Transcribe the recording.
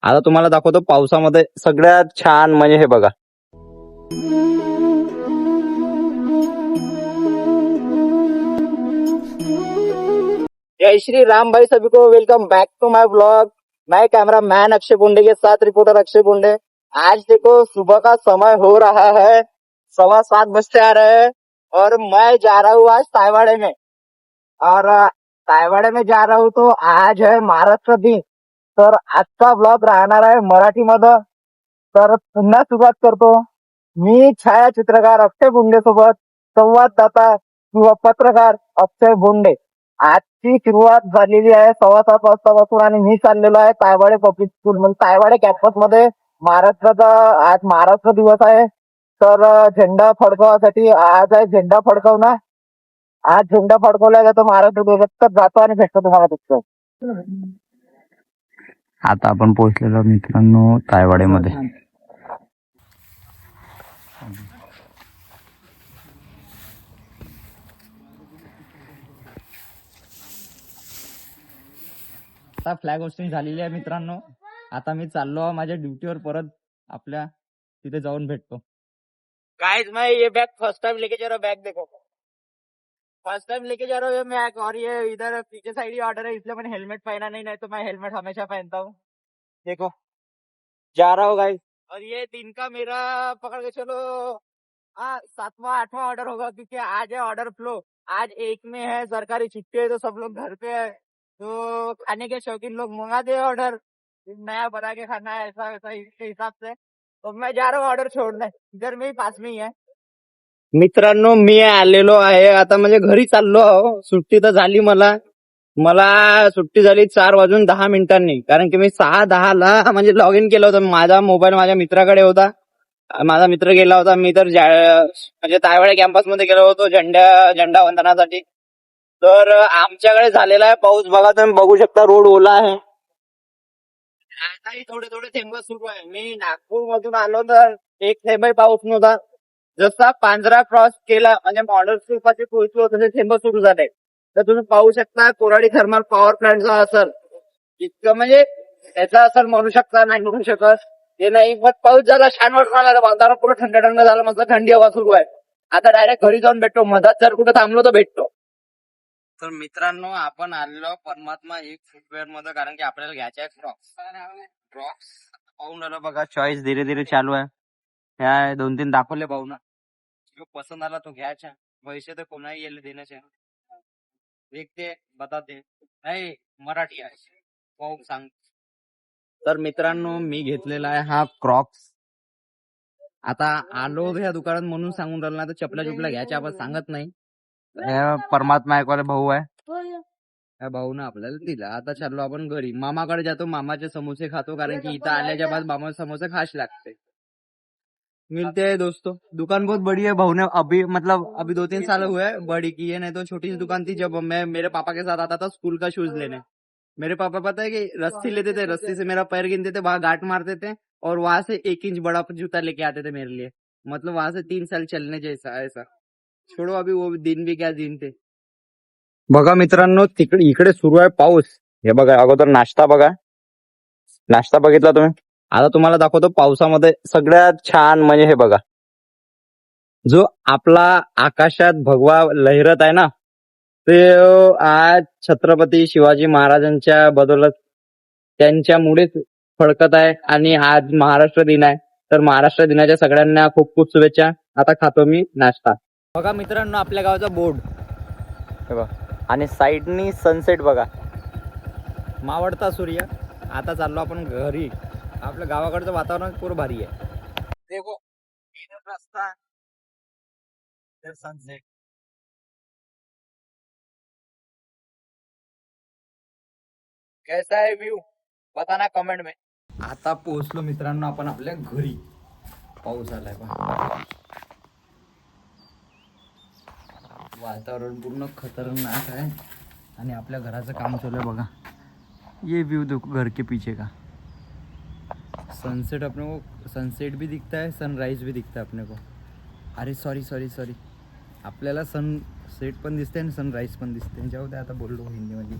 आता तुम्हाला दाखवतो पावसामध्ये सगळ्यात छान म्हणजे हे बघा. जय श्री राम भाई, सभी को welcome back to my blog. मैं कैमरा मैन अक्षय बुंडे के साथ रिपोर्टर अक्षय बुंडे. आज देखो सुबह का समय हो रहा है, 7:15 बजते आ रहे हैं और मैं जा रहा हूँ आज तायवाड़े में. और तायवाड़े में जा रहा हूँ तो आज है महाराष्ट्र दिन. तर आजचा ब्लॉग राहणार आहे मराठीमध्ये. तर पुन्हा सुरुवात करतो. मी छायाचित्रकार अक्षय बुंडे सोबत संवाददाता किंवा पत्रकार अक्षय बुंडे. आजची सुरुवात झालेली आहे 7:15 वाजतापासून आणि मी चाललेलो आहे तायवाडे पब्लिक स्कूल म्हणजे तायवाडे कॅम्पस मध्ये. महाराष्ट्राचा आज महाराष्ट्र दिवस आहे. तर झेंडा फडकवासाठी आज आहे झेंडा फडकवणं. आज झेंडा फडकवला जातो महाराष्ट्र दिवसात. जातो आणि भेटतो तुम्हाला तिथं. आता आपण पोहोचलेलो मित्रांनो तायवाडेमध्ये. आता फ्लॅग होस्टिंग झालेली आहे मित्रांनो. आता मी चाललो माझ्या ड्युटीवर परत. आपल्या तिथे जाऊन भेटतो. गाइस मैं ये बैग फर्स्ट टाइम लेके जा रहा हूँ. बैग देखो, फर्स्ट टाइम लेके जा रहा हूँ ये बैग. और ये इधर पीछे साइड ही ऑर्डर है, इसलिए मैंने हेलमेट पहना नहीं तो मैं हेलमेट हमेशा पहनता हूँ. देखो जा रहा हूँ गाइस. और ये दिन का मेरा पकड़ के चलो 7वां 8वां ऑर्डर होगा, क्योंकि आज है ऑर्डर फ्लो. आज 1 में है, सरकारी छुट्टी है तो सब लोग घर पे है. तो खाने के शौकीन लोग मंगा दे ऑर्डर, नया बना के खाना है ऐसा वैसा इसके हिसाब से. तो मैं जा रहा हूँ ऑर्डर छोड़ने. इधर में ही पास में ही है. मित्रांनो मी आलेलो आहे आता, म्हणजे घरी चाललो आहो. सुट्टी तर झाली मला सुट्टी झाली 4:10 कारण की मी 6:10 म्हणजे लॉग इन केलं होतं. माझा मोबाईल माझ्या मित्राकडे होता. माझा मित्र गेला होता. मी तर म्हणजे तायवाडे कॅम्पस मध्ये गेलो होतो झेंडा वंदनासाठी. तर आमच्याकडे झालेला आहे पाऊस. बघा तुम्ही बघू शकता, रोड ओला आहे. आताही थोडे थोडे थेंब सुरू आहे. मी नागपूर मधून आलो तर एक थेंबही पाऊस नव्हता. जसा पांजरा क्रॉस केला म्हणजे मॉडर्न स्कूलपाशी पोहोचलो तसे थेंब सुरू झाले. तर तुम्ही पाहू शकता कोराडी थर्मल पॉवर प्लांटचा असर इतकं, म्हणजे त्याचा असर म्हणू शकता नाही म्हणू शकत ते नाही. पण पाऊस झाला, छान वाटला. वातावरण पुढे थंड थंड झालं, मस्त थंडी हवा सुरू आहे. आता डायरेक्ट घरी जाऊन भेटतो. मधात जर कुठे थांबलो तर भेटतो. तर मित्रांनो आपण आलेलो परमात्मा एक फुटवेअर मध्ये, कारण की आपल्याला घ्यायचे आहे क्रॉक्स. पाहून आलो बघा, चॉईस धीरे धीरे चालू आहे. ह्या 2-3 दाखवले पाहू ना. जो पसंत आला तो घ्यायचा. पैसे तर कोणाही येले देण्याचे. देखते बताते नाही मराठी आहे पाहू सांग. तर मित्रांनो मी घेतलेला आहे हा क्रॉक्स. आता आलो ह्या दुकानात म्हणून सांगून राहिला, तर चपला घ्यायच्या आपण सांगत नाही. परमात्मा ऐकवाले भाऊ आहे, त्या भाऊनं आपल्याला दिला. आता चाललो आपण घरी. मामाकडे जातो, मामाचे समोसे खातो, कारण की इथं आल्याच्या बाद मामा समोसे खास लागते. मिलते हैं दोस्तों. दुकान बहुत बड़ी है. भाऊ ने अभी 2-3 साल हुए बड़ी की है, नहीं तो छोटी सी दुकान थी. जब मैं मेरे पापा के साथ आता था स्कूल का शूज लेने, मेरे पापा पता है कि रस्सी लेते थे, रस्सी से मेरा पैर गिनते थे, वहां गांठ मारते थे और वहां से 1 इंच बड़ा जूता लेके आते थे मेरे लिए. मतलब वहां से 3 साल चलने जैसा ऐसा. छोड़ो अभी वो दिन भी क्या दिन थे. बघा मित्रांनो तिकडे इकडे सुरू आहे पाऊस. हे बघा अगोदर नाश्ता बघा. नाश्ता बघितला तुम्ही. आता तुम्हाला दाखवतो पावसामध्ये सगळ्यात छान म्हणजे हे बघा, जो आपला आकाशात भगवा लहरत आहे ना, ते आज छत्रपती शिवाजी महाराजांच्या बदौलत त्यांच्यामुळेच फडकत आहे. आणि आज महाराष्ट्र दिन आहे. तर महाराष्ट्र दिनाच्या सगळ्यांना खूप खूप शुभेच्छा. आता खातो मी नाश्ता. बघा मित्रांनो आपल्या गावाचा बोर्ड हे बघा, आणि साईडनी सनसेट बघा, मावळता सूर्य. आता चाललो आपण घरी. आपल्या गावाकडचं वातावरण पूर्ण भारी आहे. देखो इधर रास्ता, इधर सनसेट. कैसा है व्यू बताना कमेंट में. आता पोहोचलो मित्रांनो आपण आपल्या घरी. पाऊस आलाय बघा, वातावरण पूर्ण खतरनाक आहे आणि आपल्या घराचं काम चालू आहे बघा. ये व्यू देखो घर के पीछे का. सनसेट अपने को, सनसेट भी दिखता है, सनराइज भी दिखता है अपने को. अरे सॉरी आपल्याला सनसेट पण दिसते आणि सनराइज पण दिसते. जाऊ दे आता बोललो हिंदीमध्ये.